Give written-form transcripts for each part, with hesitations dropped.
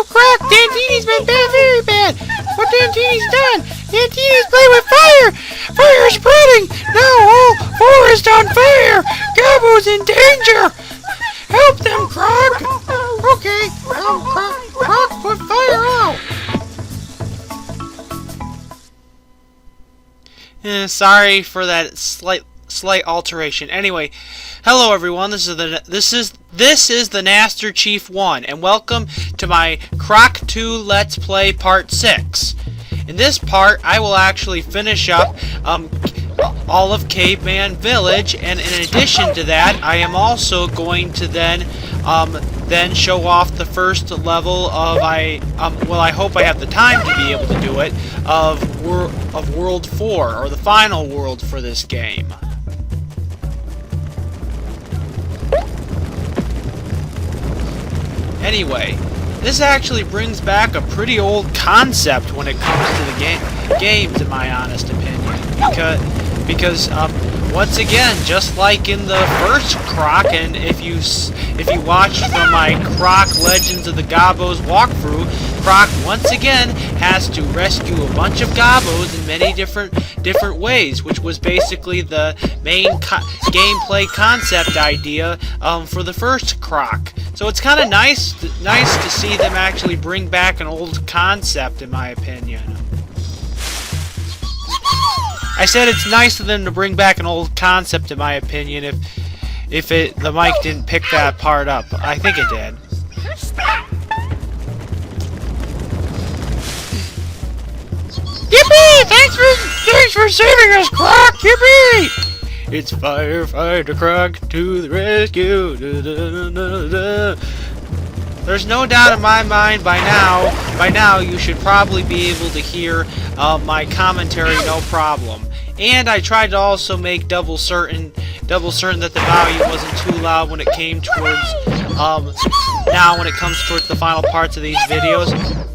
Oh, Croc, Dantini's been bad, very bad. What Dantini's done? Dantini's playing with fire. Fire is spreading. Now all forest on fire. Gobbo's in danger. Help them, Croc. Okay, Croc, put fire out. Sorry for that slight alteration. Anyway, hello everyone. This is the Master Chief 1, and welcome to my Croc 2 Let's Play Part 6. In this part, I will actually finish up all of Caveman Village, and in addition to that, I am also going to then show off the first level of well, I hope I have the time to be able to do it, of World 4, or the final world for this game. Anyway, this actually brings back a pretty old concept when it comes to the games, in my honest opinion, because once again, just like in the first Croc, and if you watched from my Croc Legends of the Gobbos walkthrough, Croc once again has to rescue a bunch of Gobbos in many different ways, which was basically the main gameplay concept idea for the first Croc. So it's kind of nice to see them actually bring back an old concept, in my opinion. I said it's nice of them to bring back an old concept, in my opinion, if the mic didn't pick that part up. I think it did. Yippee! Thanks for saving us, Croc! Yippee! It's Firefighter Croc to the rescue! Da, da, da, da. There's no doubt in my mind by now you should probably be able to hear my commentary no problem. And I tried to also make double certain that the volume wasn't too loud when it came towards now when it comes towards the final parts of these videos.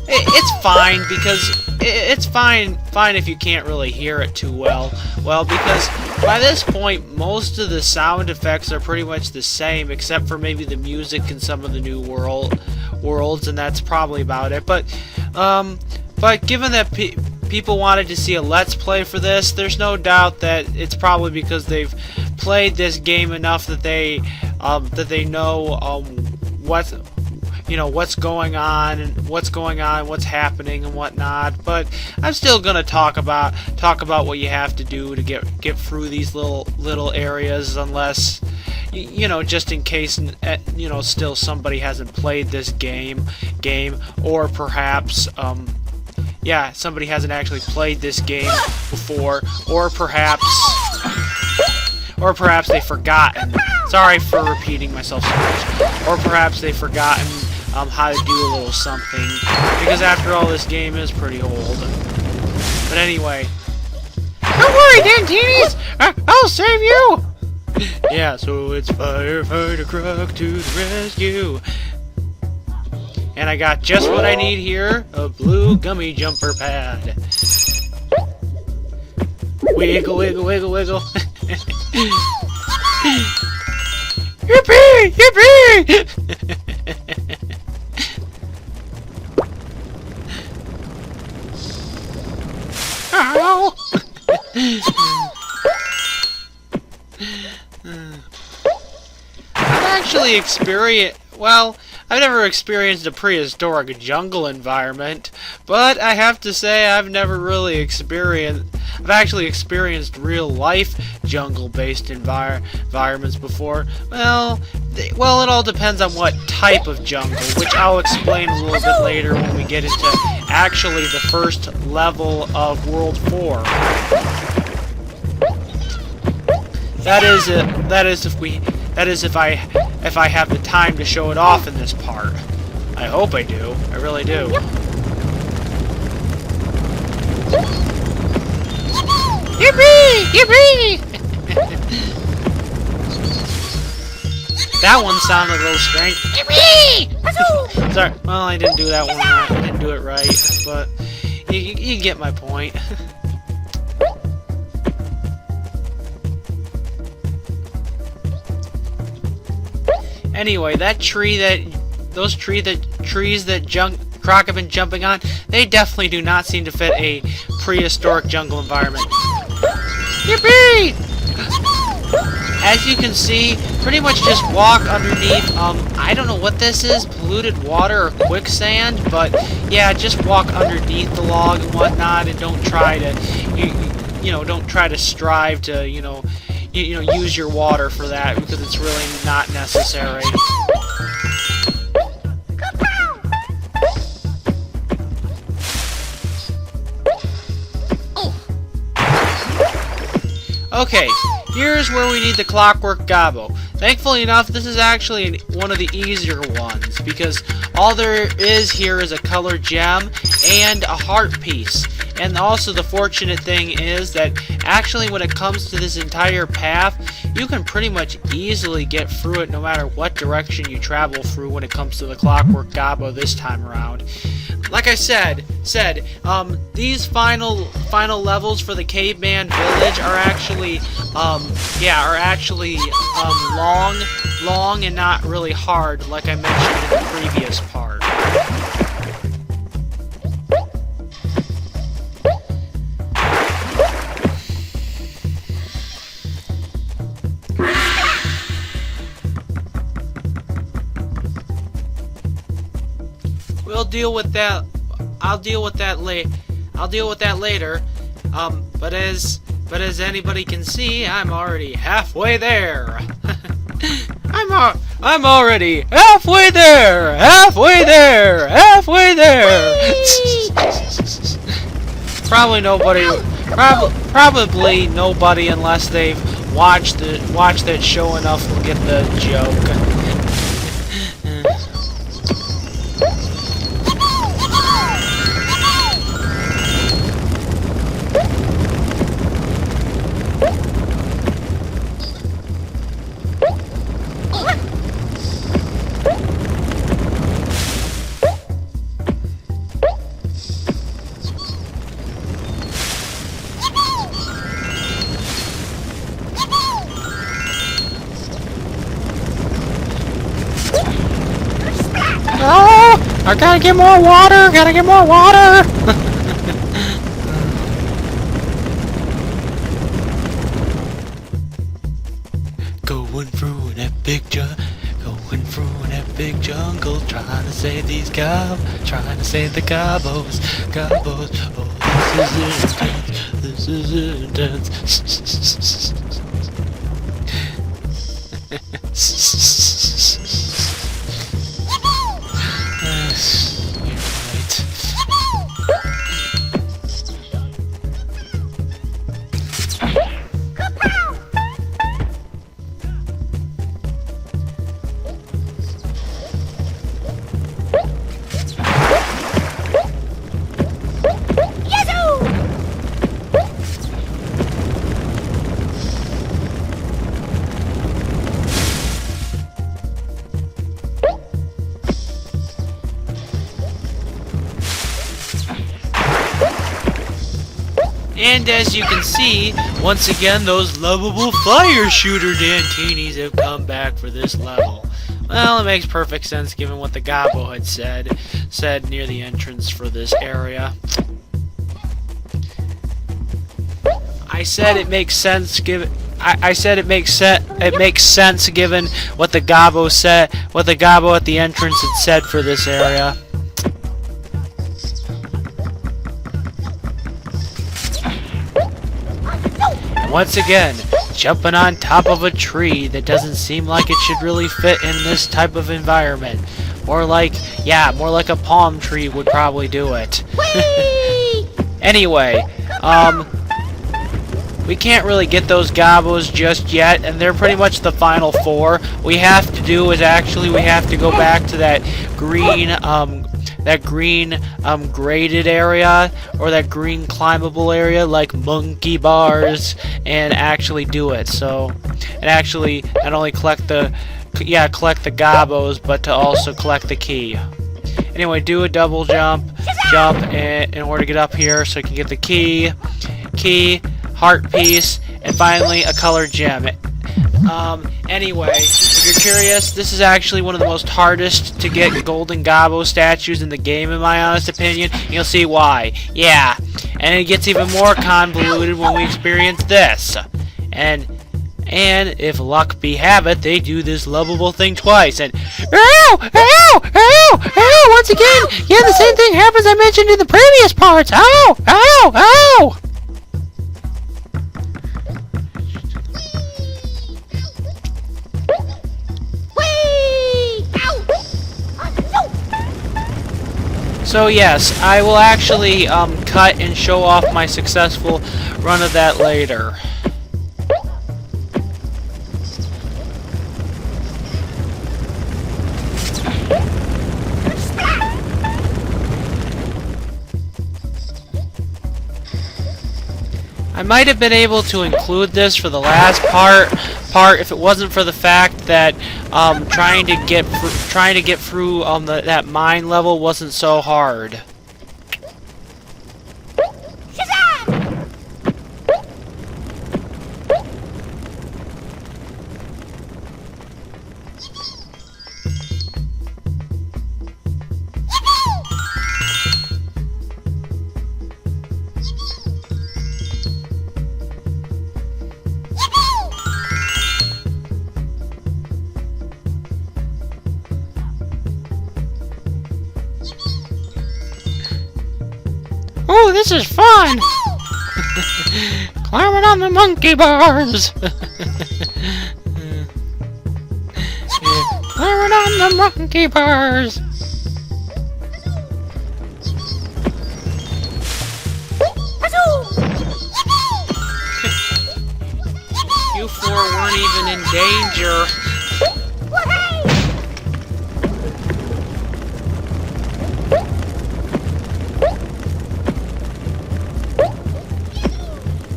It's fine, because it's fine if you can't really hear it too well. Well, because by this point most of the sound effects are pretty much the same, except for maybe the music and some of the new worlds, and that's probably about it. But given that people wanted to see a Let's Play for this, there's no doubt that it's probably because they've played this game enough that they know what's going on and what's happening and whatnot. But I'm still gonna talk about what you have to do to get through these little areas, unless just in case still somebody hasn't played this game, or perhaps somebody hasn't actually played this game before, or perhaps they've forgotten. Sorry for repeating myself so much. Or perhaps they've forgotten how to do a little something, because after all, this game is pretty old. But anyway, don't worry, Dantinis! I'll save you! Yeah, so it's Firefighter Croc to the rescue. And I got just what I need here, a blue gummy jumper pad. Wiggle, wiggle, wiggle, wiggle. Yippee! Yippee! Ow! I've never experienced a prehistoric jungle environment, but I have to say I've actually experienced real life jungle-based environments before. Well, it all depends on what type of jungle, which I'll explain a little bit later when we get into actually the first level of World 4. That is if I have the time to show it off in this part. I hope I do. I really do. Yippee! Yippee! That one sounded a little strange. Yippee! Sorry. Well, I didn't do that one right. I didn't do it right, but you get my point. Anyway, those trees that Croc have been jumping on, they definitely do not seem to fit a prehistoric jungle environment. Yippee! As you can see, pretty much just walk underneath, I don't know what this is, polluted water or quicksand, but yeah, just walk underneath the log and whatnot, and don't try to, don't try to strive to, use your water for that, because it's really not necessary. Okay, here's where we need the clockwork gobbo. Thankfully enough, this is actually one of the easier ones, because all there is here is a colored gem and a heart piece. And also the fortunate thing is that actually when it comes to this entire path, you can pretty much easily get through it no matter what direction you travel through when it comes to the clockwork gobbo this time around. Like I said, these final levels for the caveman village are actually, long and not really hard, like I mentioned in the previous part. We'll deal with that. I'll deal with that later. But as anybody can see, I'm already halfway there. I'm already halfway there. Halfway there. Halfway there. Probably nobody, unless they've watched that show enough, will get the joke. Oh, I gotta get more water! Gotta get more water! Going through that big jungle, trying to save these trying to save the gobbos. Oh, this is intense. And as you can see, once again, those lovable fire shooter Dantinis have come back for this level. Well, it makes perfect sense given what the gobbo had said near the entrance for this area. I said it makes sense given it makes sense given what the gobbo at the entrance had said for this area. Once again, jumping on top of a tree that doesn't seem like it should really fit in this type of environment. More like a palm tree would probably do it. Anyway, we can't really get those gobbos just yet, and they're pretty much the final four. What we have to do is we have to go back to that green graded area, or that green climbable area like monkey bars, and actually do it. So, and actually not only collect the gobbos, but to also collect the key. Anyway, do a double jump in order to get up here so you can get the key, heart piece, and finally a colored gem. Anyway, if you're curious, this is actually one of the most hardest to get golden gobbo statues in the game, in my honest opinion. You'll see why. Yeah, and it gets even more convoluted when we experience this. And if luck be have it, they do this lovable thing twice, and ow! Ow! Ow! Ow! Once again, yeah, the same thing happens I mentioned in the previous parts. Ow! Ow! Ow! So yes, I will actually cut and show off my successful run of that later. I might have been able to include this for the last part if it wasn't for the fact that trying to get through that mine level wasn't so hard. Oh, this is fun! Climbing on the monkey bars! Climbing on the monkey bars! You four weren't even in danger.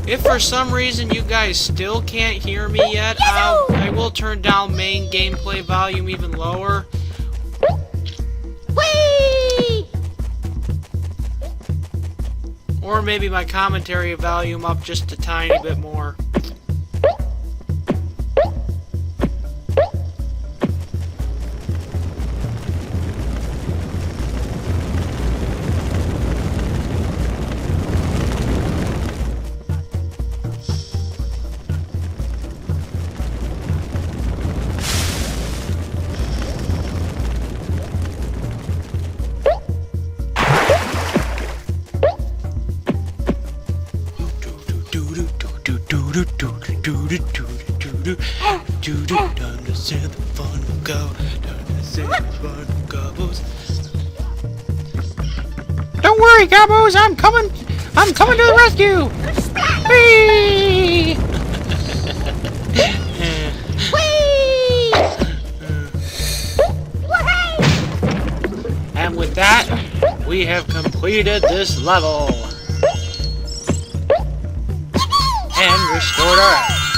If for some reason you guys still can't hear me yet, I will turn down main gameplay volume even lower. Whee! Or maybe my commentary volume up just a tiny bit more. Don't worry, Gobbos, I'm coming to the rescue! Whee! And with that, we have completed this level. And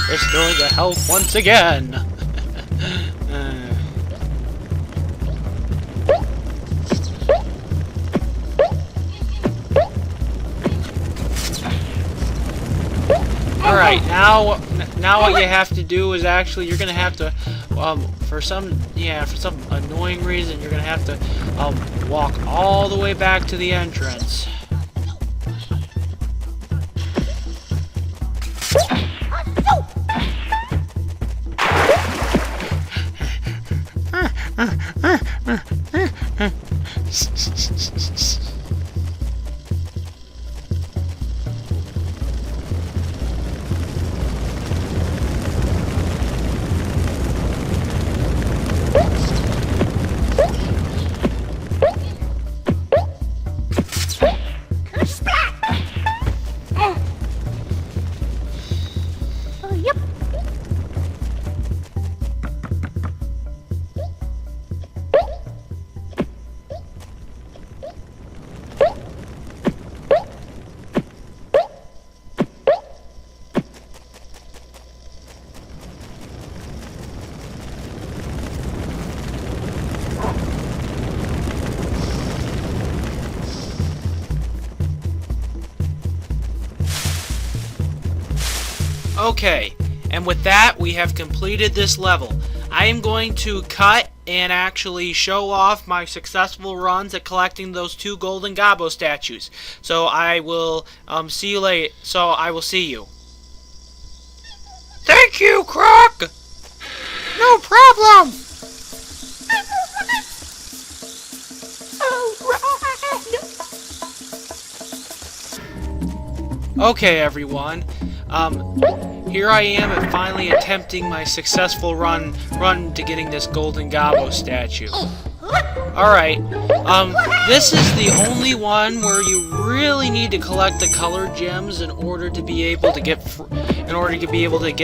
restored the health once again. Alright, now what you have to do is actually you're gonna have to for some annoying reason you're gonna have to walk all the way back to the entrance. Okay, And with that, we have completed this level. I am going to cut and actually show off my successful runs at collecting those 2 golden gobbo statues. So I will see you later. So I will see you. Thank you, Croc! No problem! Okay, everyone. Here I am finally attempting my successful run to getting this golden gobbo statue. Alright, this is the only one where you really need to collect the colored gems in order to be able to get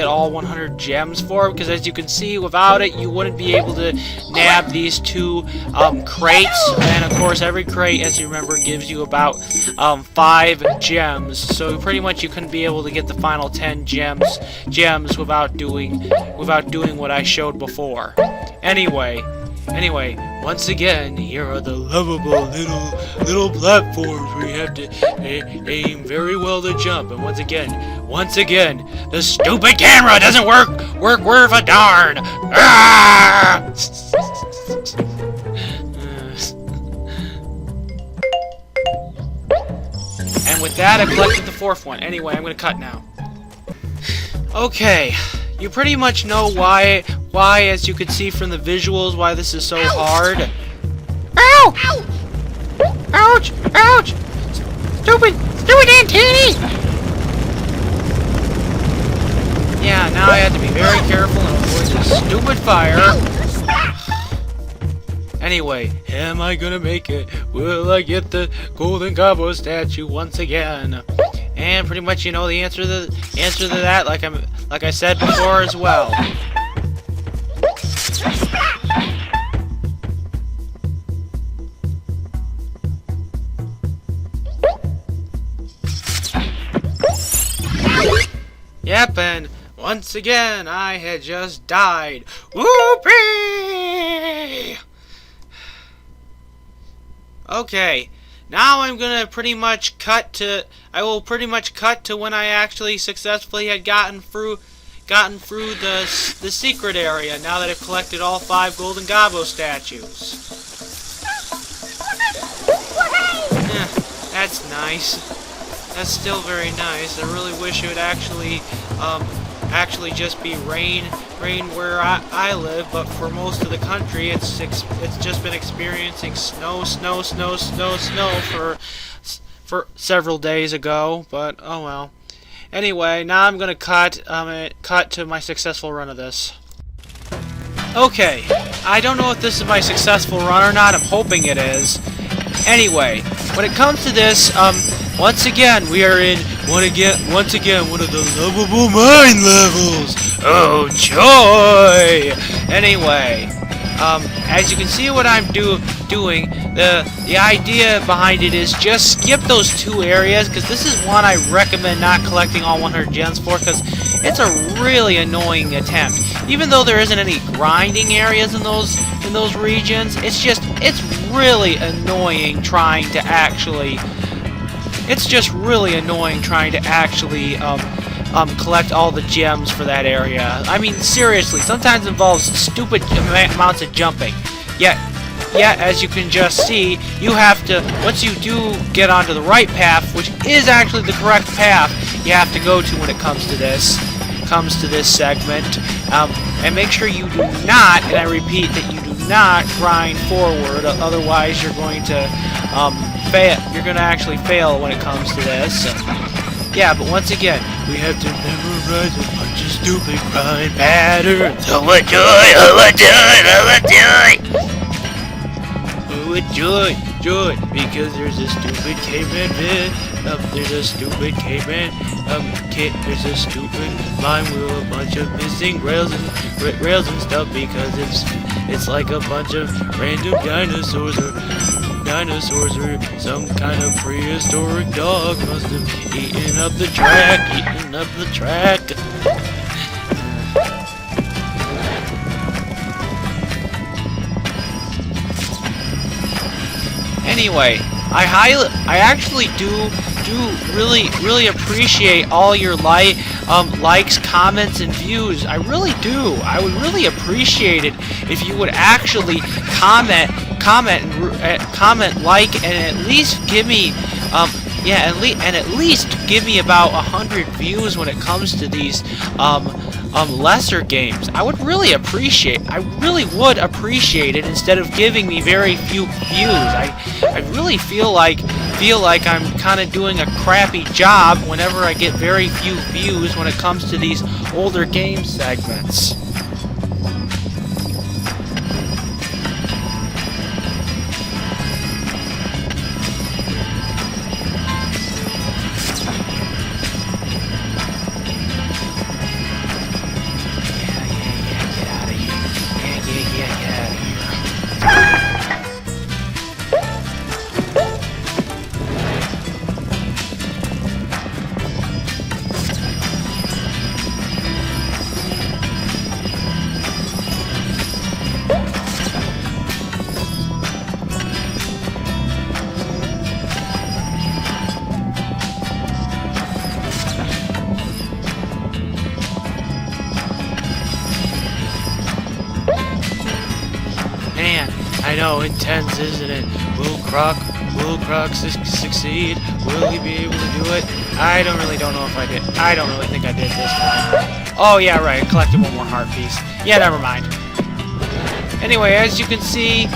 all 100 gems for it, because as you can see, without it you wouldn't be able to nab these 2 crates, and of course every crate, as you remember, gives you about 5 gems, so pretty much you couldn't be able to get the final 10 gems without doing what I showed before. Anyway, once again, here are the lovable little platforms where you have to aim very well to jump. And once again, the stupid camera doesn't work worth a darn. Ah! And with that, I collected the 4th one. Anyway, I'm gonna cut now. Okay. You pretty much know why, as you can see from the visuals, why this is so hard. Ow! Ouch! Ouch! Stupid antennae! Yeah, now I have to be very careful and avoid this stupid fire. Anyway, am I gonna make it? Will I get the golden gobbo statue once again? And pretty much you know the answer to that, like I said before as well. Yep, and once again I had just died. Whoopee! Okay. Now I'm gonna pretty much cut to when I actually successfully had gotten through the secret area. Now that I've collected all 5 golden gobbo statues. That's nice. That's still very nice. I really wish it would actually just be rain where I live, but for most of the country it's just been experiencing snow for several days ago, but oh well. Anyway, now I'm gonna cut to my successful run of this. Okay, I don't know if this is my successful run or not. I'm hoping it is. Anyway, when it comes to this, once again we are in one of the lovable mine levels. Oh joy! Anyway, as you can see what I'm doing, the idea behind it is just skip those 2 areas, because this is one I recommend not collecting all 100 gems for, because it's a really annoying attempt. Even though there isn't any grinding areas in those regions, it's really annoying trying to actually. It's just really annoying trying to actually collect all the gems for that area. I mean, seriously, sometimes it involves stupid amounts of jumping. Yet, as you can just see, you have to, once you do get onto the right path, which is actually the correct path, you have to go to when it comes to this segment. And make sure you do not, and I repeat that you do not grind forward, otherwise you're going to fail. You're going to actually fail when it comes to this. Yeah, but once again, we have to memorize a bunch of stupid grind patterns. Oh, what joy! Oh, what joy! Oh, what joy! Oh, what joy! Joy! Because there's a stupid caveman bit. There's a stupid caveman there's a stupid mine with a bunch of missing rails and stuff, because it's like a bunch of random dinosaurs or some kind of prehistoric dog must have eaten up the track. Anyway, I actually do really appreciate all your likes, comments, and views. I really do. I would really appreciate it if you would actually comment, like, and at least give me, at least give me about 100 views when it comes to these, lesser games. I would really appreciate. I really would appreciate it instead of giving me very few views. I really feel like I'm kind of doing a crappy job whenever I get very few views when it comes to these older game segments. Man, I know, intense, isn't it? Will Croc succeed? Will he be able to do it? I don't know if I did. I don't really think I did this time. Oh yeah, right, I collected one more heart piece. Yeah, never mind. Anyway, as you can see,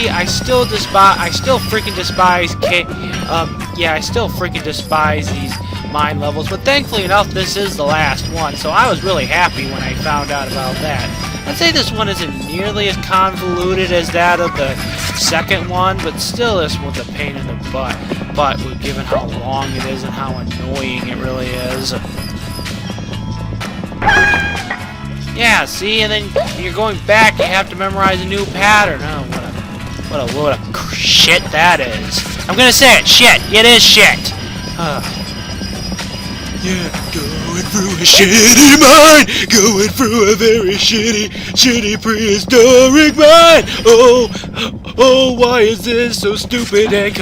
I still freaking despise these mine levels, but thankfully enough, this is the last one, so I was really happy when I found out about that. I'd say this one isn't nearly as convoluted as that of the second one, but still this one's a pain in the butt, given how long it is and how annoying it really is. Yeah, see, and then when you're going back, you have to memorize a new pattern. Oh, what a load of shit that is. I'm gonna say it, shit! It is shit! Yeah, going through a shitty mine, going through a very shitty prehistoric mine. Oh, why is this so stupid and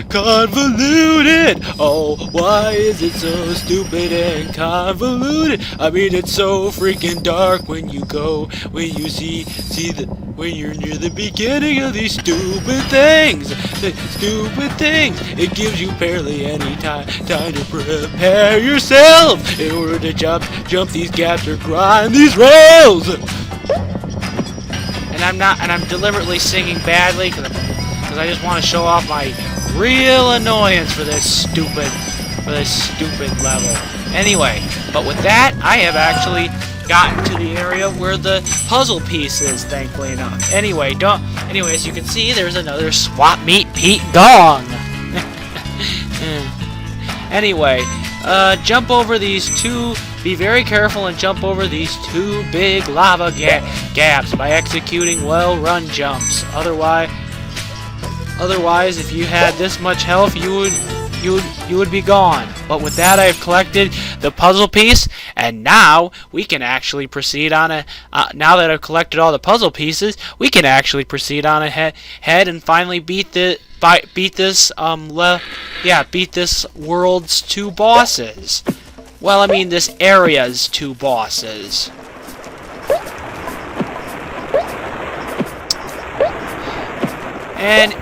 convoluted? Oh, why is it so stupid and convoluted? I mean, it's so freaking dark when you you're near the beginning of these stupid things. It gives you barely any time to prepare yourself in order to jump these gaps or grind these rails. And I'm deliberately singing badly because I just want to show off my real annoyance for this stupid level. Anyway, but with that, I have actually gotten to the area where the puzzle piece is, thankfully enough. Anyway, as you can see, there's another Swap Meet Pete gong. Anyway, jump over these two. Be very careful and jump over these two big lava gaps by executing well-run jumps. Otherwise, if you had this much health, you would be gone. But with that, I have collected the puzzle piece, and now we can actually proceed on now that I've collected all the puzzle pieces, we can actually proceed on ahead and finally beat this world's two bosses. Well, I mean this area's two bosses. And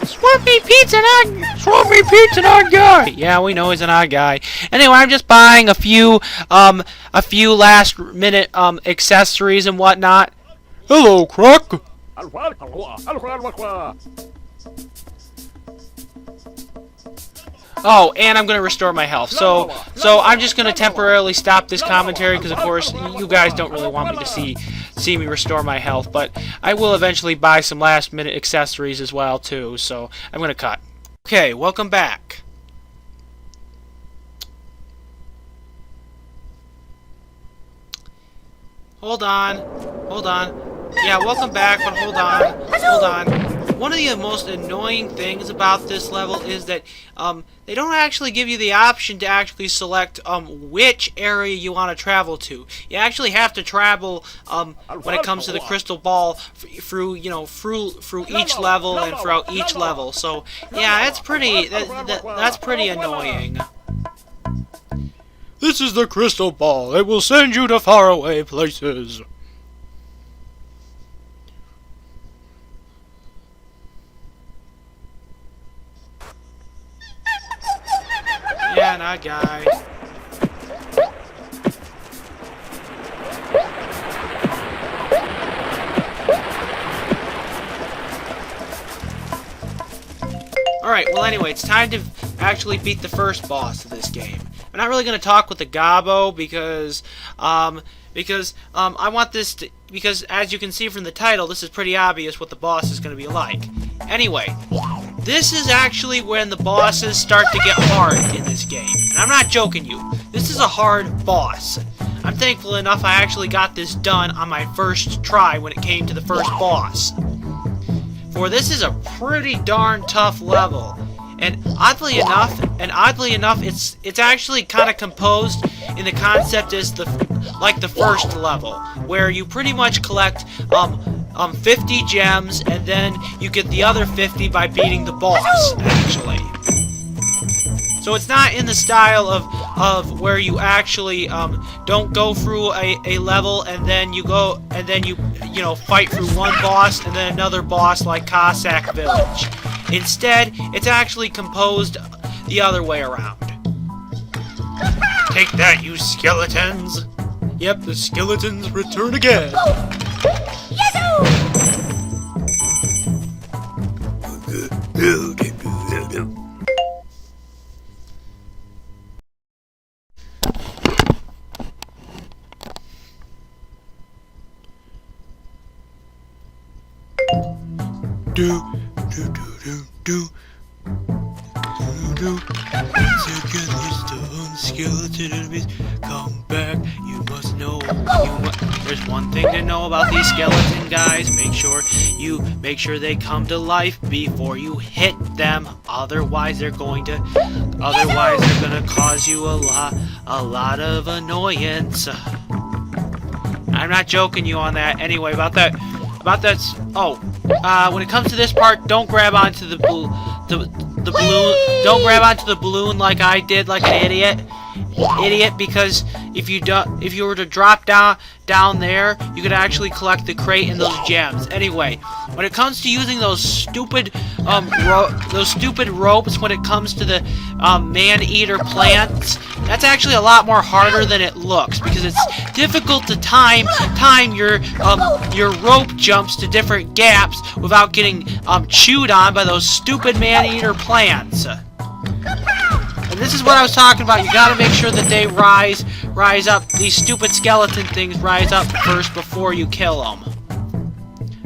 Swap Meet Pete's an odd guy. Yeah, we know he's an odd guy. Anyway, I'm just buying a few last minute accessories and whatnot. Hello, Croc. Oh, and I'm gonna restore my health. So I'm just gonna temporarily stop this commentary because, of course, you guys don't really want me to see me restore my health. But I will eventually buy some last-minute accessories as well too. So I'm gonna cut. Okay, welcome back. Hold on. Yeah, welcome back, but hold on. One of the most annoying things about this level is that they don't actually give you the option to actually select which area you want to travel to. You actually have to travel when it comes to the crystal ball through each level and throughout each level. So yeah, that's pretty annoying. This is the crystal ball. It will send you to faraway places. Yeah, that guy. Alright, well anyway, it's time to actually beat the first boss of this game. I'm not really going to talk with the Gobbo because I want this to, because as you can see from the title, this is pretty obvious what the boss is going to be like. Anyway, this is actually when the bosses start to get hard in this game. And I'm not joking you. This is a hard boss. I'm thankful enough I actually got this done on my first try when it came to the first boss. For this is a pretty darn tough level. And oddly enough, it's actually kind of composed in the concept as like the first level, where you pretty much collect 50 gems, and then you get the other 50 by beating the boss, actually. So it's not in the style of where you actually don't go through a level and then you go and then you fight through one boss and then another boss like Inca Village. Instead, it's actually composed the other way around. Take that, you skeletons! Yep, the skeletons return again. Once again, these stone skeleton enemies come back. You must know. There's one thing to know about these skeleton guys. Make sure they come to life before you hit them. Otherwise, they're going to cause you a lot of annoyance. I'm not joking you on that. Anyway, about that. When it comes to this part, don't grab onto the balloon. Don't grab onto the balloon like I did, like an idiot. Because if you were to drop down there, you could actually collect the crate and those gems. Anyway, when it comes to using those stupid ropes, when it comes to the man-eater plants, that's actually a lot more harder than it looks, because it's difficult to time your rope jumps to different gaps without getting chewed on by those stupid man-eater plants. And this is what I was talking about. You gotta make sure that they rise up. These stupid skeleton things rise up first before you kill them.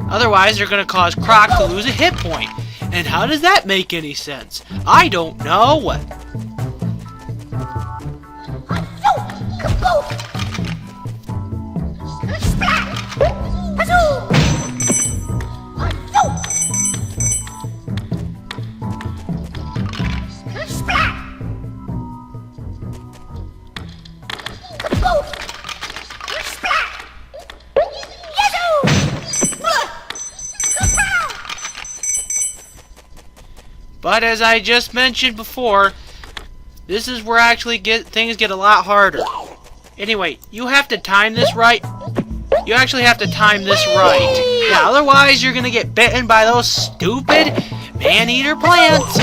Otherwise, they're gonna cause Croc to lose a hit point. And how does that make any sense? I don't know. But as I just mentioned before, this is where actually things get a lot harder. Anyway, you have to time this right. You actually have to time this right. Yeah, otherwise you're gonna get bitten by those stupid man-eater plants.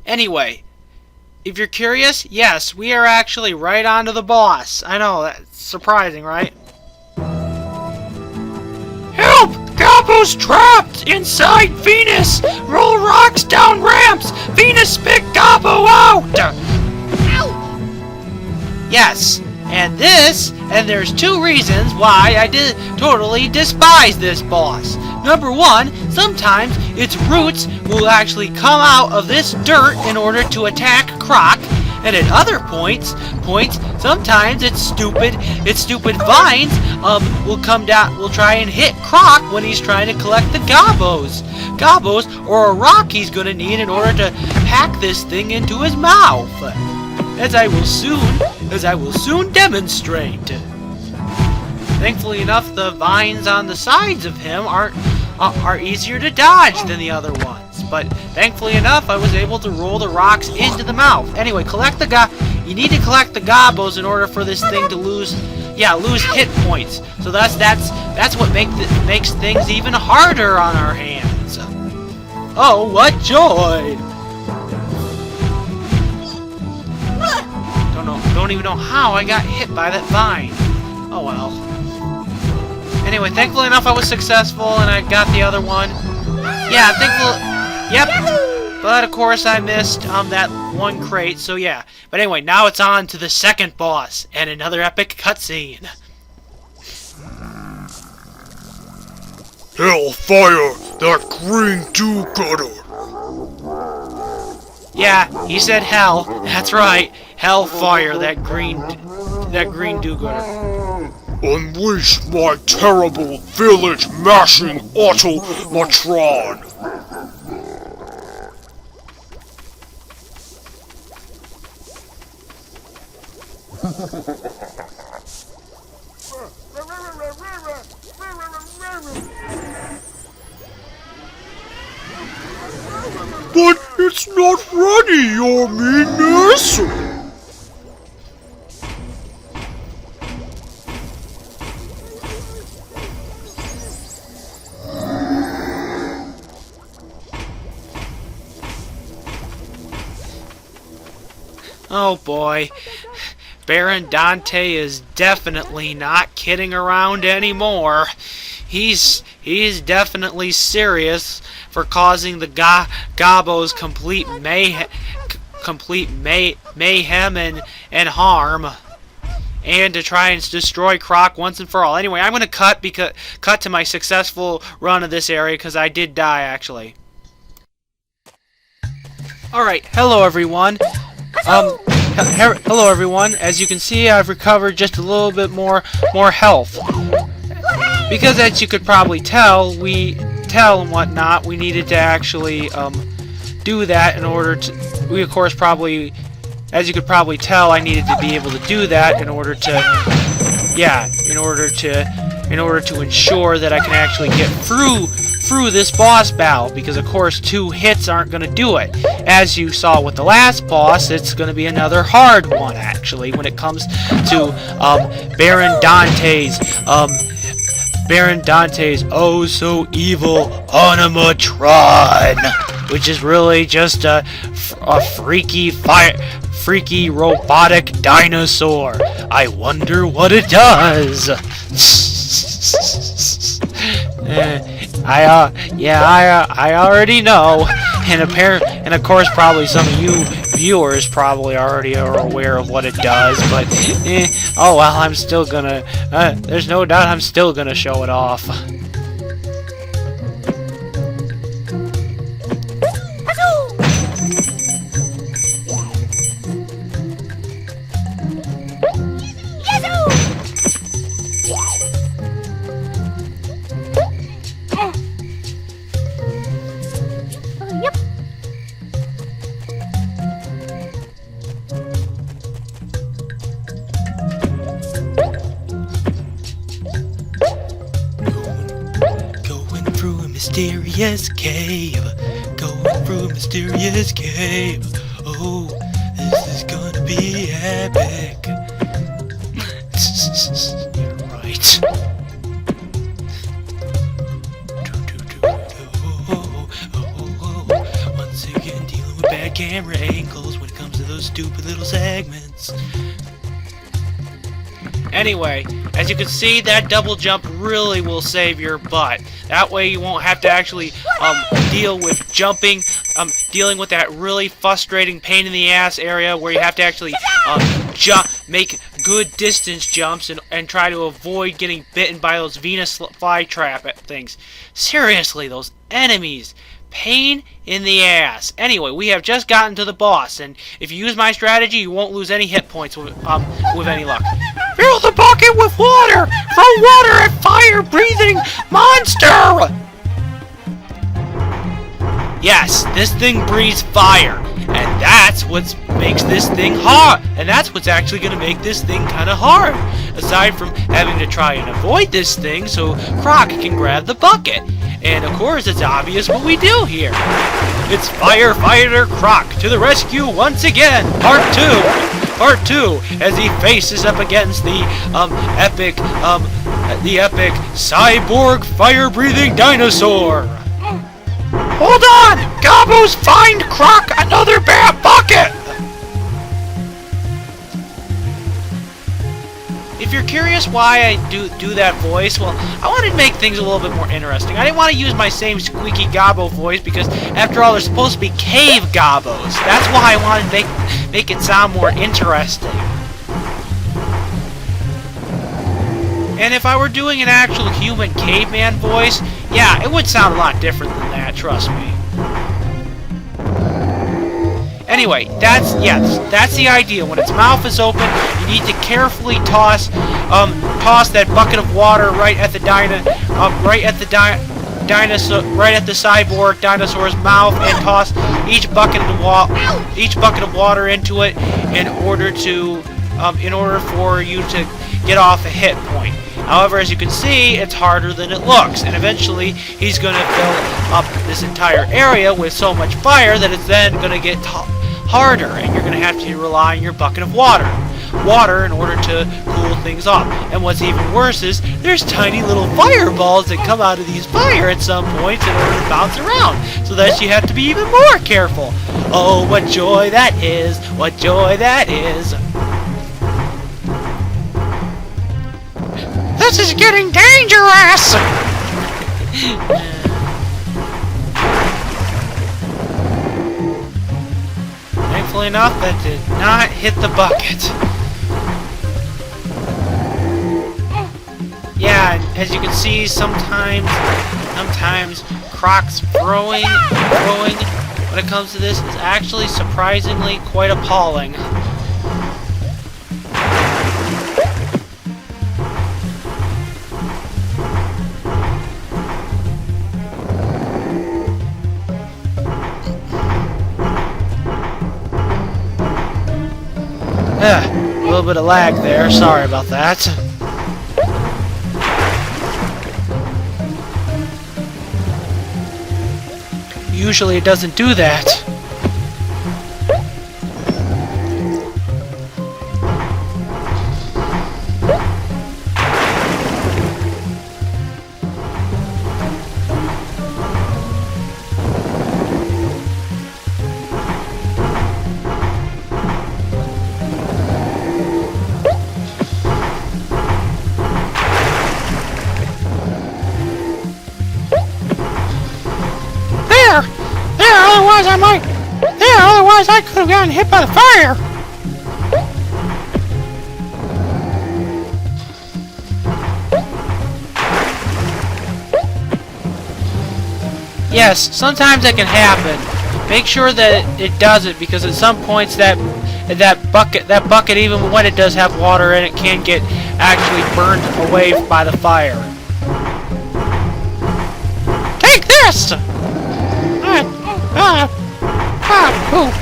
Anyway, if you're curious, yes, we are actually right onto the boss. I know, that's surprising, right? Help! Gobbo's trapped inside Venus! Roll rocks down ramps! Venus spit Gobbo out! Yes, and there's two reasons why I totally despise this boss. Number one, sometimes its roots will actually come out of this dirt in order to attack Croc, and at other points, sometimes its stupid vines will try and hit Croc when he's trying to collect the Gobbos, or a rock he's gonna need in order to pack this thing into his mouth, as I will soon demonstrate. Thankfully enough, the vines on the sides of him are easier to dodge than the other ones. but thankfully enough, I was able to roll the rocks into the mouth. Anyway, you need to collect the gobos in order for this thing to lose hit points. So that's what makes things even harder on our hands. Oh, what joy! Don't even know how I got hit by that vine. Oh well. Anyway, thankfully enough, I was successful and I got the other one. Yeah, yep. But of course I missed that one crate, so yeah. But anyway, now it's on to the second boss and another epic cutscene. Hellfire, that green do-gooder. Yeah, he said hell. That's right. Hellfire, that green do-gooder. Unleash my terrible village-mashing automatron. But it's not ready, your meanness! Oh boy. Baron Dante is definitely not kidding around anymore. He's definitely serious for causing the Gobos complete mayhem and harm, and to try and destroy Croc once and for all. Anyway, I'm gonna cut to my successful run of this area because I did die actually. All right, hello everyone. Hello everyone. As you can see, I've recovered just a little bit more health. Because as you could probably tell, and whatnot, we needed to actually do that in order to. We of course probably, as you could probably tell, I needed to be able to do that in order to, in order to ensure that I can actually get through this boss battle. Because of course 2 hits aren't going to do it. As you saw with the last boss, it's going to be another hard one actually when it comes to Baron Dante's oh so evil Animatron, which is really just a freaky robotic dinosaur. I wonder what it does. I already know, and of course probably some of you viewers probably already are aware of what it does, but oh well, I'm still gonna there's no doubt I'm still gonna show it off. Mysterious cave, going through a mysterious cave. Oh, this is gonna be epic. You're right. Once again, dealing with bad camera angles when it comes to those stupid little segments. Anyway, as you can see, that double jump really will save your butt. That way you won't have to actually deal with dealing with that really frustrating pain in the ass area where you have to actually make good distance jumps and try to avoid getting bitten by those Venus flytrap things. Seriously, those enemies. Pain in the ass. Anyway, we have just gotten to the boss, and if you use my strategy, you won't lose any hit points with any luck. Fill the bucket with water! Throw water at fire-breathing monster! Yes, this thing breathes fire, and that's what makes this thing hard. And that's what's actually going to make this thing kind of hard. Aside from having to try and avoid this thing so Croc can grab the bucket. And of course, it's obvious what we do here. It's Firefighter Croc to the rescue once again. Part 2, as he faces up against the epic cyborg fire-breathing dinosaur. Hold on! Gobos, find Croc another bad bucket! If you're curious why I do that voice, well, I wanted to make things a little bit more interesting. I didn't want to use my same squeaky gobbo voice because, after all, they're supposed to be cave gobbos. That's why I wanted to make it sound more interesting. And if I were doing an actual human caveman voice, yeah, it would sound a lot different than that, trust me. Anyway, that's the idea. When its mouth is open, you need to carefully toss that bucket of water right at the cyborg dinosaur's mouth, and toss each bucket of water into it in order for you to get off a hit point. However, as you can see, it's harder than it looks, and eventually he's going to fill up this entire area with so much fire that it's then going to get harder, and you're going to have to rely on your bucket of water in order to cool things off. And what's even worse is there's tiny little fireballs that come out of these fire at some points in order to bounce around, so that you have to be even more careful. Oh, what joy that is! What joy that is! This is getting dangerous! Thankfully enough, that did not hit the bucket. Yeah, and as you can see, sometimes Croc's throwing when it comes to this is actually surprisingly quite appalling. A little bit of lag there, sorry about that. Usually it doesn't do that. Otherwise I could have gotten hit by the fire. Yes, sometimes that can happen. Make sure that it doesn't, because at some points that bucket, even when it does have water in it, can get actually burned away by the fire. Take this! Poop!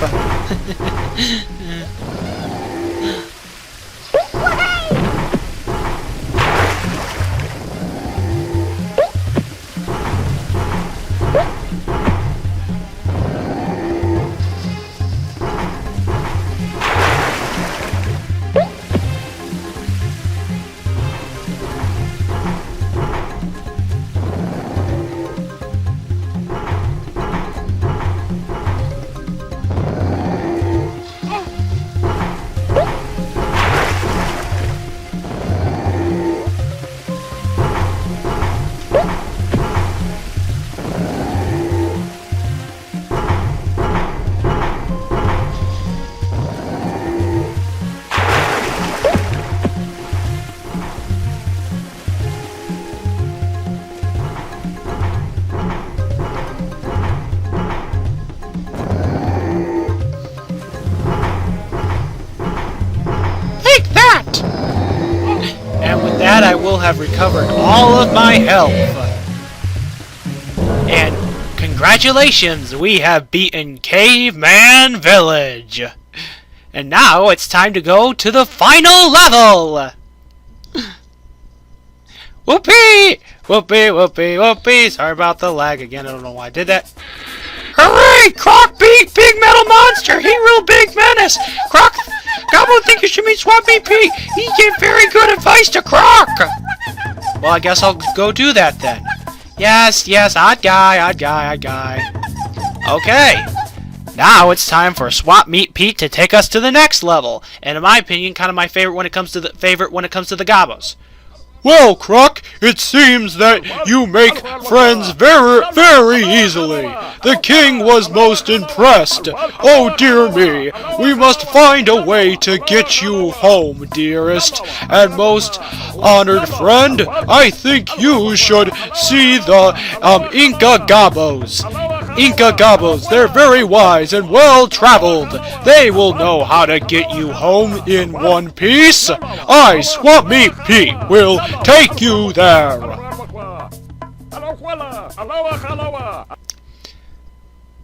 I will have recovered all of my health. And congratulations, we have beaten Caveman Village. And now it's time to go to the final level. Whoopee! Whoopee, whoopee, whoopee. Sorry about the lag again. I don't know why I did that. Hooray! Croc beat Big Metal Monster! He real big menace! Croc, Gobbo think you should meet Swap Meet Pete. He gave very good advice to Croc! Well, I guess I'll go do that then. Yes, odd guy. Okay. Now it's time for Swap Meet Pete to take us to the next level. And in my opinion, kind of my favorite when it comes to the Gobbos. Well, Croc, it seems that you make friends very easily. The king was most impressed. Oh, dear me. We must find a way to get you home, dearest and most honored friend. I think you should see the Inca Gabbos. Inca Gabbos, they're very wise and well-traveled. They will know how to get you home in one piece. I, Swap Meet Pete, will take you there.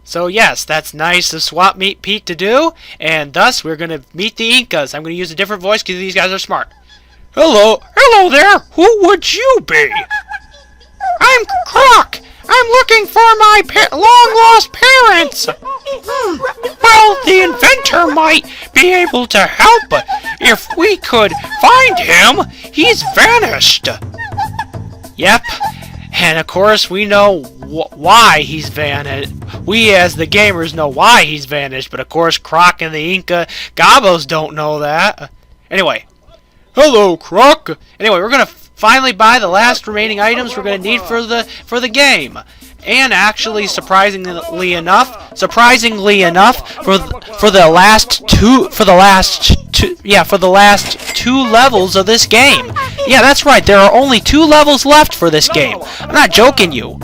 So yes, that's nice of Swap Meet Pete to do, and thus we're going to meet the Incas. I'm going to use a different voice because these guys are smart. Hello there. Who would you be? I'm Croc. I'm looking for my long-lost parents. Well, the inventor might be able to help. If we could find him, he's vanished. Yep, and of course we know why he's vanished. We as the gamers know why he's vanished, but of course Croc and the Inca Gabbos don't know that. Anyway. Hello, Croc. Anyway, we're gonna finally buy the last remaining items we're gonna need for the game. And actually, surprisingly enough, for the last two levels of this game. Yeah, that's right. There are only 2 levels left for this game. I'm not joking you.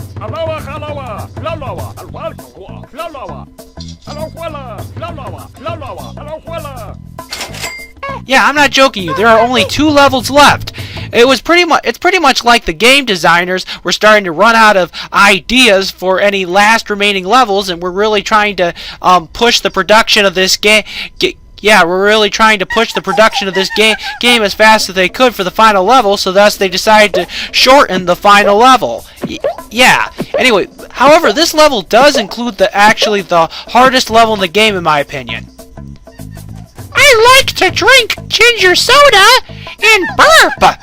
Yeah, I'm not joking you. There are only 2 levels left. It's pretty much like the game designers were starting to run out of ideas for any last remaining levels, and we're really trying to push the production of this game. We're really trying to push the production of this game as fast as they could for the final level, so thus they decided to shorten the final level. Yeah. Anyway, however, this level does include the hardest level in the game, in my opinion. I like to drink ginger soda and burp.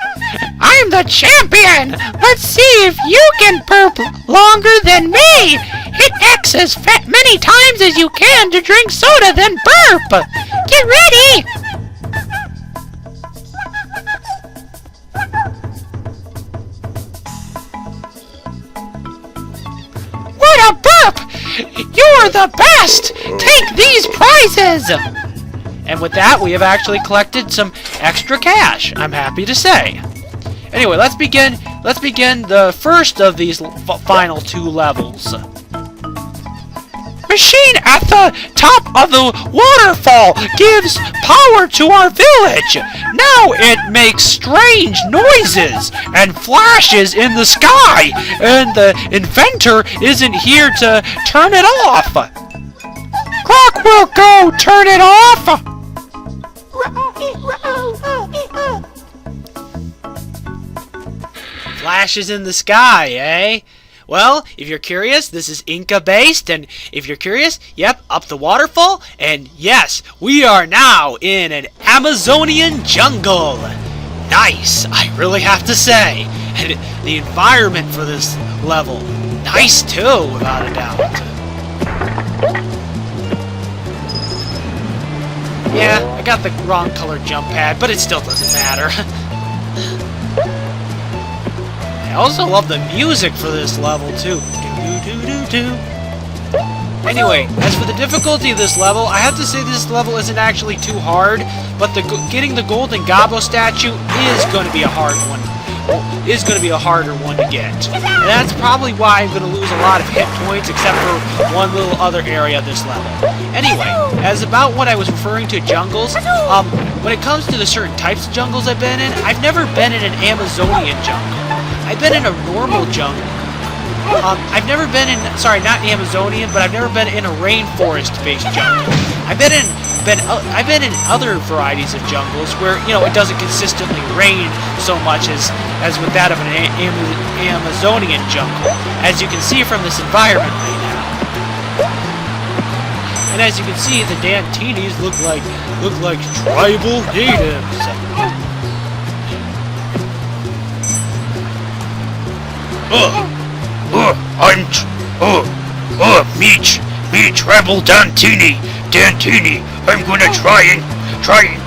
I'm the champion. Let's see if you can burp longer than me. Hit X as many times as you can to drink soda, then burp. Get ready. What a burp! You're the best. Take these prizes. And with that, we have actually collected some extra cash, I'm happy to say. Anyway, let's begin the first of these final 2 levels. Machine at the top of the waterfall gives power to our village. Now it makes strange noises and flashes in the sky, and the inventor isn't here to turn it off. Croc will go turn it off. Flashes in the sky, eh? Well, if you're curious, this is Inca based, and if you're curious, yep, up the waterfall, and yes, we are now in an Amazonian jungle. Nice, I really have to say. And the environment for this level, nice too, without a doubt. Yeah, I got the wrong color jump pad, but it still doesn't matter. I also love the music for this level, too. Anyway, as for the difficulty of this level, I have to say this level isn't actually too hard, but getting the golden Gobbo statue is going to be a hard one. Is going to be a harder one to get. And that's probably why I'm going to lose a lot of hit points, except for one little other area of this level. Anyway, as about what I was referring to jungles, when it comes to the certain types of jungles I've been in, I've never been in an Amazonian jungle. I've been in a normal jungle. I've never been in, sorry, not Amazonian, but I've never been in a rainforest-based jungle. I've been in other varieties of jungles where, you know, it doesn't consistently rain so much as as with that of an Amazonian jungle, as you can see from this environment right now. And as you can see, the Dantinis look like tribal natives. Me tribal Dantini, I'm gonna try and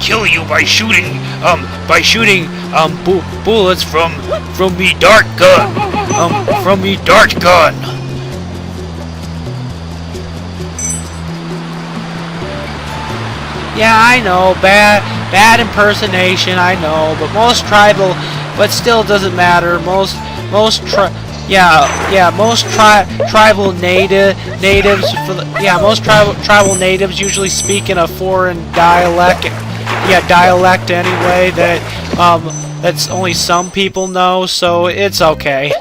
kill you by shooting bullets from me dart gun. Yeah, I know, bad impersonation, I know, but but still doesn't matter. Most tribal natives usually speak in a foreign dialect. Yeah, dialect anyway that's only some people know, so it's okay.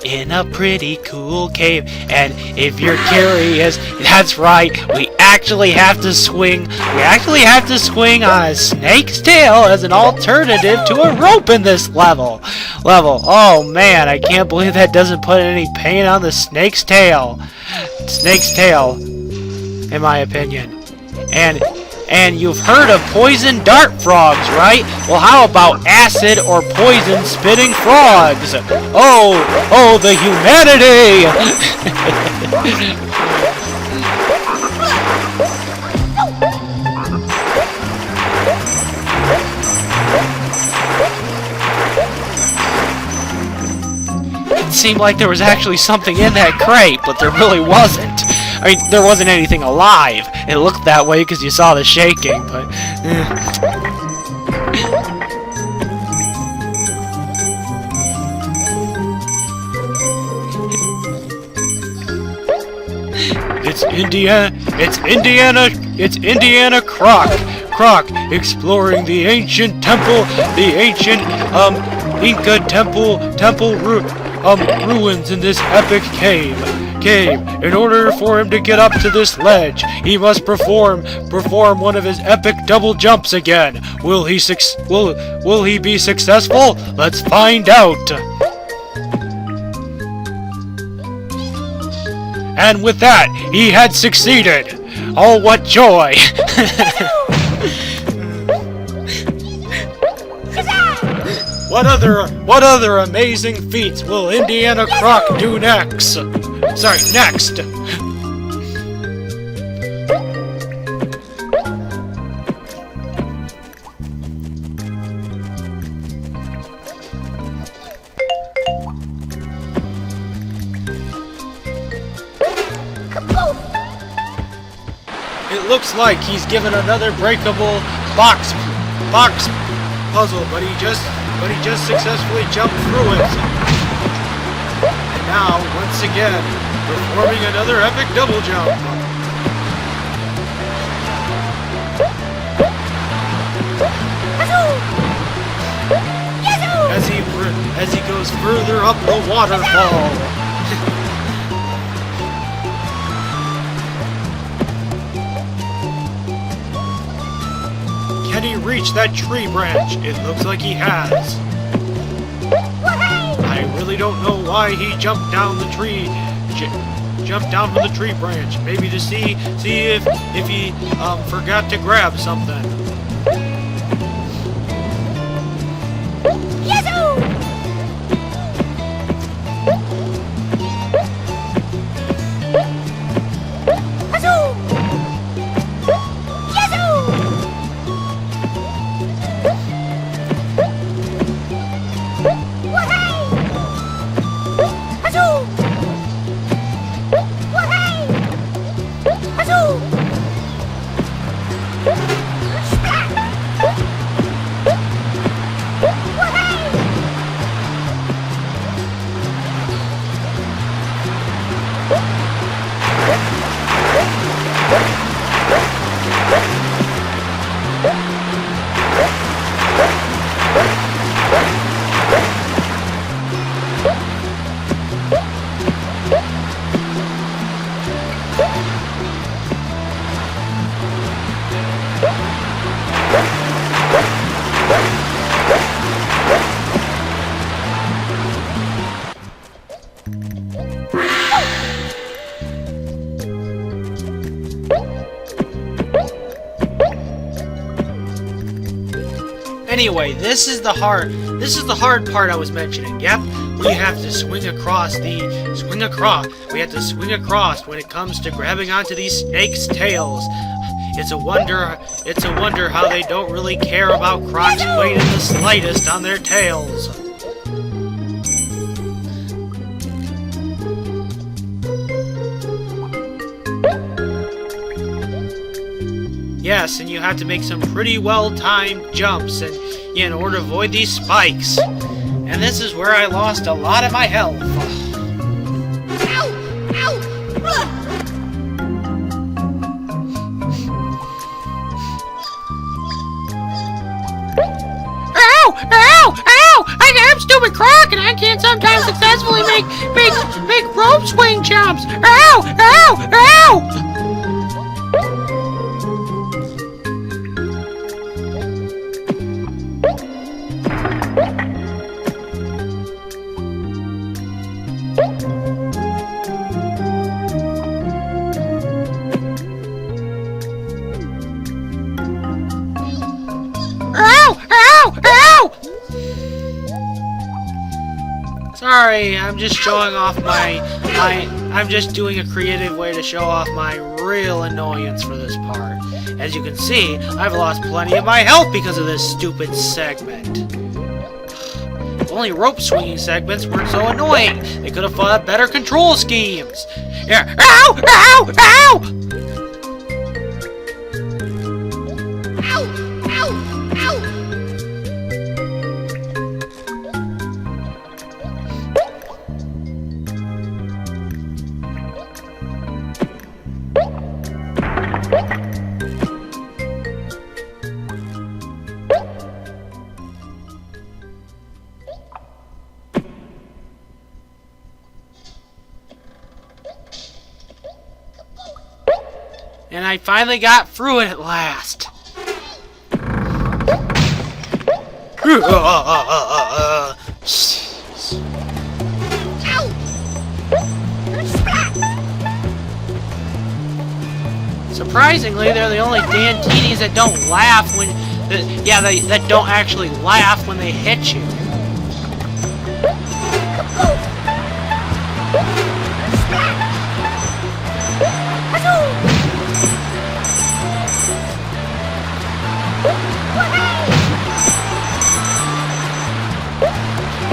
In a pretty cool cave, and if you're curious, that's right, we actually have to swing on a snake's tail as an alternative to a rope in this level. Oh man, I can't believe that doesn't put any pain on the snake's tail, in my opinion. And you've heard of poison dart frogs, right? Well, how about acid or poison spitting frogs? Oh, the humanity! It seemed like there was actually something in that crate, but there really wasn't. I mean, there wasn't anything alive. It looked that way because you saw the shaking, but... It's Indiana Croc, exploring the ancient temple, Inca temple ruins in this epic cave. In order for him to get up to this ledge, he must perform one of his epic double jumps again. Will he be successful? Let's find out. And with that, he had succeeded. Oh, what joy! What other amazing feats will Indiana Croc do next? Next! It looks like he's given another breakable box puzzle, but he just successfully jumped through it. And now, once again, performing another epic double jump. As he goes further up the waterfall. Can he reach that tree branch? It looks like he has. I really don't know why he jumped down the tree. Jumped down from the tree branch. Maybe to see if he forgot to grab something. Anyway, this is the hard part I was mentioning. Yep, we have to swing across. We have to swing across when it comes to grabbing onto these snakes' tails. It's a wonder how they don't really care about Croc's weight in the slightest on their tails. Yes, and you have to make some pretty well-timed jumps in order to avoid these spikes. And this is where I lost a lot of my health. Ow! Ow! Ow! Ow! Ow! I'm stupid Croc, and I can't sometimes successfully make rope swing jumps. Ow! Ow! Ow! Sorry, I'm just showing off I'm just doing a creative way to show off my real annoyance for this part. As you can see, I've lost plenty of my health because of this stupid segment. If only rope swinging segments weren't so annoying. They could have thought of better control schemes. Yeah. Ow! Ow! Ow! Ow! Ow! Ow! And I finally got through it at last. Surprisingly, they're the only dantinis that don't laugh when... that don't actually laugh when they hit you.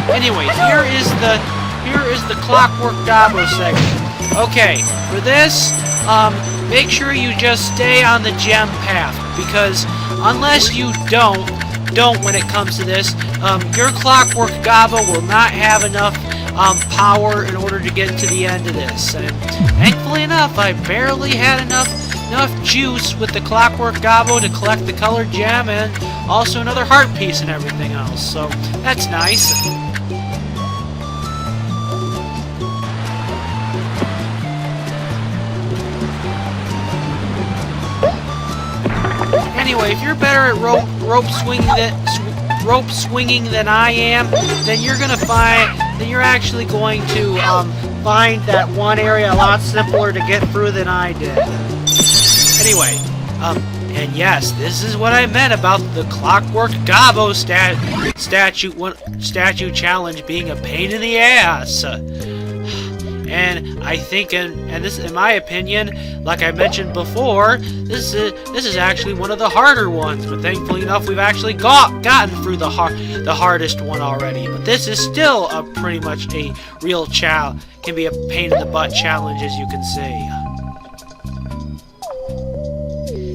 Anyway, here is the Clockwork Gobbo segment. Okay, for this, make sure you just stay on the gem path, because unless you don't when it comes to this, your Clockwork Gobbo will not have enough power in order to get to the end of this. And thankfully enough, I barely had enough juice with the Clockwork Gobbo to collect the colored gem and also another heart piece and everything else. So that's nice. Anyway, if you're better at rope swinging than I am, then you're actually going to find that one area a lot simpler to get through than I did. Anyway, and yes, this is what I meant about the Clockwork Gobbo statue challenge being a pain in the ass. And I think, and this, in my opinion, like I mentioned before, this is actually one of the harder ones. But thankfully enough, we've actually gotten through the hardest one already. But this is still pretty much a real can be a pain in the butt challenge, as you can see.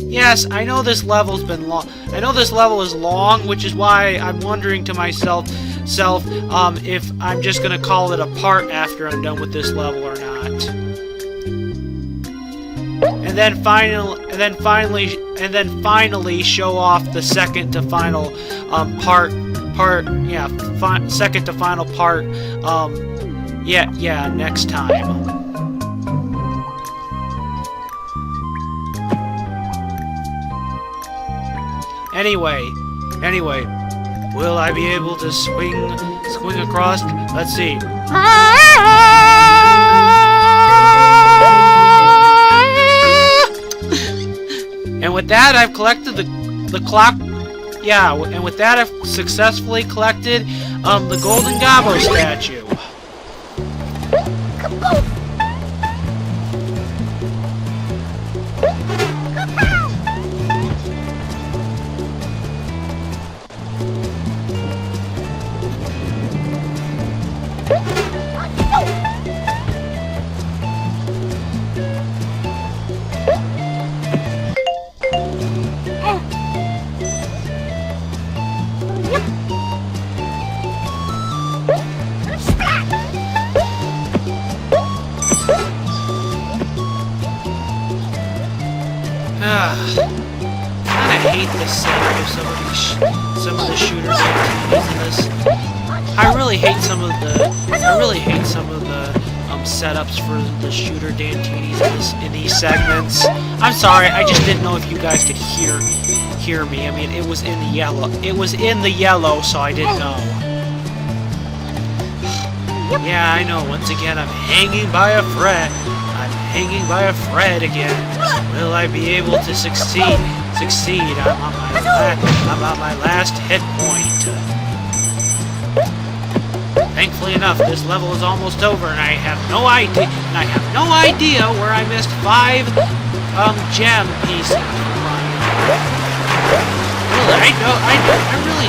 Yes, I know this level's been long. I know this level is long, which is why I'm wondering to myself if I'm just gonna call it a part after I'm done with this level or not. And then finally show off the second to final second to final part next time. Anyway, will I be able to swing across? Let's see. And with that, I've collected the yeah, and with that I've successfully collected the Golden Gobbo statue. I hate the setup of some of the shooters activities in this. I really hate some of the setups for the shooter Dantinis in these segments. I'm sorry, I just didn't know if you guys could hear me. I mean, it was in the yellow. It was in the yellow, so I didn't know. Yeah, I know. Once again, I'm hanging by a thread. I'm hanging by a thread again. Will I be able to succeed? I'm on my last hit point. Thankfully enough, this level is almost over, and I have no idea where I missed 5 gem pieces. Really, I really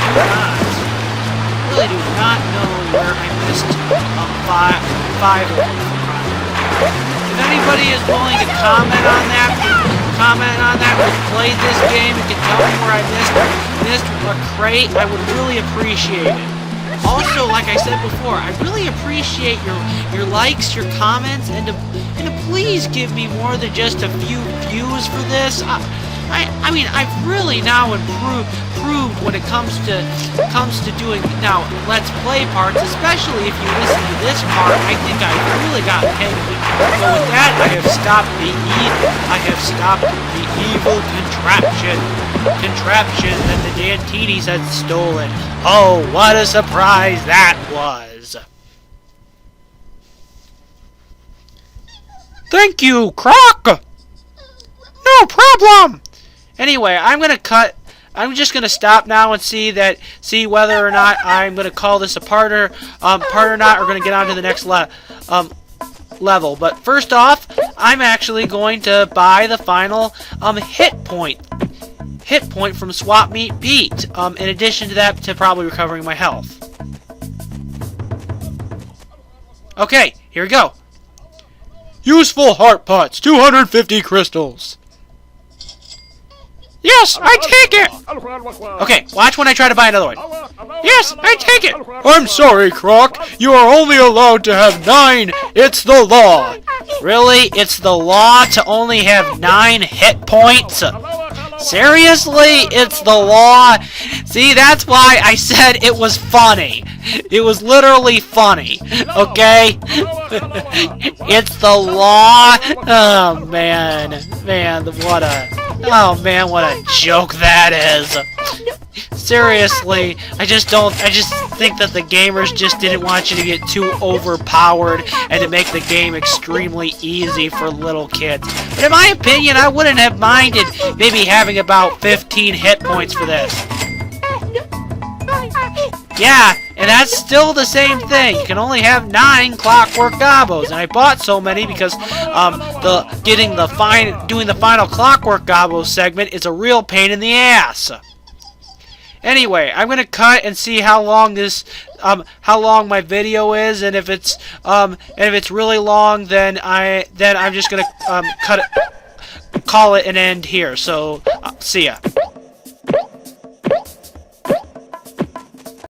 do not know where I missed 5 of them. If anybody is willing to comment on that, who's played this game and can tell me where I missed a crate, I would really appreciate it. Also, like I said before, I really appreciate your likes, your comments, and to please give me more than just a few views for this. I mean, I've really now improved when it comes to doing now Let's Play parts, especially if you listen to this part. I think I've really gotten ahead of it. So with that, I have stopped the evil contraption that the Dantinis had stolen. Oh, what a surprise that was! Thank you, Croc! No problem! Anyway, I'm just gonna stop now and see whether or not I'm gonna call this a part or not, or gonna get on to the next level. But first off, I'm actually going to buy the final hit point from Swap Meet Pete. In addition to that, to probably recovering my health. Okay, here we go. Useful heart pots, 250 crystals. Yes, I take it! Okay, watch when I try to buy another one. Yes, I take it! I'm sorry, Croc. You are only allowed to have 9. It's the law. Really? It's the law to only have 9 hit points? Seriously? It's the law? See, that's why I said it was funny. It was literally funny. Okay? It's the law? Oh, man. What a joke that is. Seriously, I just think that the gamers just didn't want you to get too overpowered and to make the game extremely easy for little kids. But in my opinion, I wouldn't have minded maybe having about 15 hit points for this. Yeah, and that's still the same thing. You can only have 9 Clockwork Gobbos, and I bought so many because doing the final Clockwork Gobbo segment is a real pain in the ass. Anyway, I'm gonna cut and see how long my video is, and if it's really long, then I'm just gonna cut it, call it an end here. So, see ya.